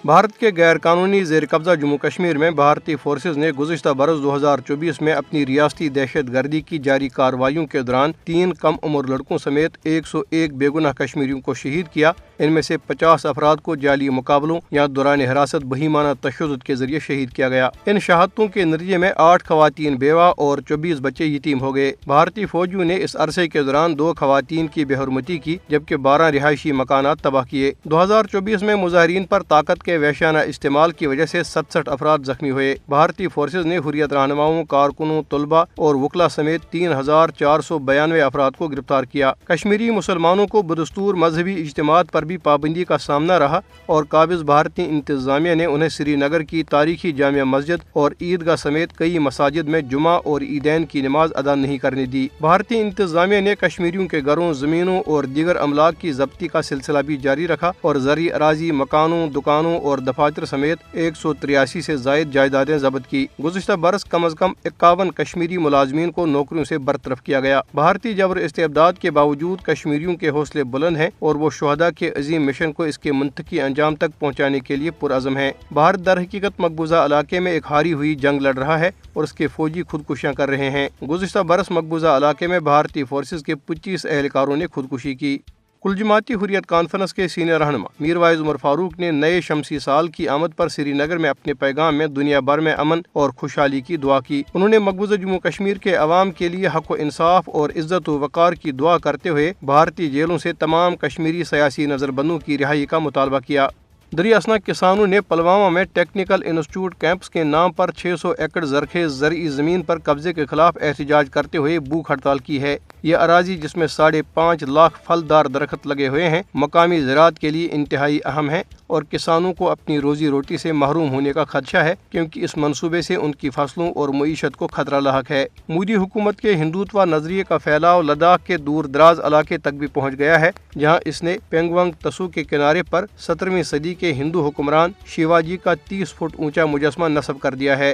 بھارت کے غیر قانونی زیر قبضہ جموں کشمیر میں بھارتی فورسز نے گزشتہ برس 2024 میں اپنی ریاستی دہشت گردی کی جاری کارروائیوں کے دوران 3 کم عمر لڑکوں سمیت 101 بے گناہ کشمیریوں کو شہید کیا۔ ان میں سے 50 افراد کو جعلی مقابلوں یا دوران حراست بہیمانہ تشدد کے ذریعے شہید کیا گیا۔ ان شہادتوں کے نتیجے میں 8 خواتین بیوہ اور 24 بچے یتیم ہو گئے۔ بھارتی فوجیوں نے اس عرصے کے دوران 2 خواتین کی بے حرمتی کی جبکہ 12 رہائشی مکانات تباہ کیے۔ 2024 میں مظاہرین پر طاقت کے وحشیانہ استعمال کی وجہ سے 67 افراد زخمی ہوئے۔ بھارتی فورسز نے حریت رہنماؤں، کارکنوں، طلباء اور وکلاء سمیت 3492 افراد کو گرفتار کیا۔ کشمیری مسلمانوں کو بدستور مذہبی اجتماعات پر بھی پابندی کا سامنا رہا اور قابض بھارتی انتظامیہ نے انہیں سری نگر کی تاریخی جامع مسجد اور عیدگاہ سمیت کئی مساجد میں جمعہ اور عیدین کی نماز ادا نہیں کرنے دی۔ بھارتی انتظامیہ نے کشمیریوں کے گھروں، زمینوں اور دیگر املاک کی ضبطی کا سلسلہ بھی جاری رکھا اور زرعی اراضی، مکانوں، دکانوں اور دفاتر سمیت 183 سے زائد جائیدادیں ضبط کی۔ گزشتہ برس کم از کم 51 کشمیری ملازمین کو نوکریوں سے برطرف کیا گیا۔ بھارتی جبر استبداد کے باوجود کشمیریوں کے حوصلے بلند ہیں اور وہ شہداء کے عظیم مشن کو اس کے منطقی انجام تک پہنچانے کے لیے پرعزم ہیں۔ بھارت در حقیقت مقبوضہ علاقے میں ایک ہاری ہوئی جنگ لڑ رہا ہے اور اس کے فوجی خودکشیاں کر رہے ہیں۔ گزشتہ برس مقبوضہ علاقے میں بھارتی فورسز کے 25 اہلکاروں نے خودکشی کی۔ کل جماعتی حریت کانفرنس کے سینئر رہنما میر وائز عمر فاروق نے نئے شمسی سال کی آمد پر سری نگر میں اپنے پیغام میں دنیا بھر میں امن اور خوشحالی کی دعا کی۔ انہوں نے مقبوضہ جموں کشمیر کے عوام کے لیے حق و انصاف اور عزت و وقار کی دعا کرتے ہوئے بھارتی جیلوں سے تمام کشمیری سیاسی نظربندوں کی رہائی کا مطالبہ کیا۔ دریا اثنا کسانوں نے پلوامہ میں ٹیکنیکل انسٹیٹیوٹ کیمپس کے نام پر 600 ایکڑ زرخیز زرعی زمین پر قبضے کے خلاف احتجاج کرتے ہوئے بھوک ہڑتال کی ہے۔ یہ اراضی جس میں 5.5 لاکھ پھلدار درخت لگے ہوئے ہیں مقامی زراعت کے لیے انتہائی اہم ہے اور کسانوں کو اپنی روزی روٹی سے محروم ہونے کا خدشہ ہے کیونکہ اس منصوبے سے ان کی فصلوں اور معیشت کو خطرہ لاحق ہے۔ مودی حکومت کے ہندوتوا نظریے کا پھیلاؤ لداخ کے دور دراز علاقے تک بھی پہنچ گیا ہے جہاں اس نے پینگونگ تسو کے کنارے پر 17ویں صدی کے ہندو حکمران شیواجی کا 30 فٹ اونچا مجسمہ نصب کر دیا ہے۔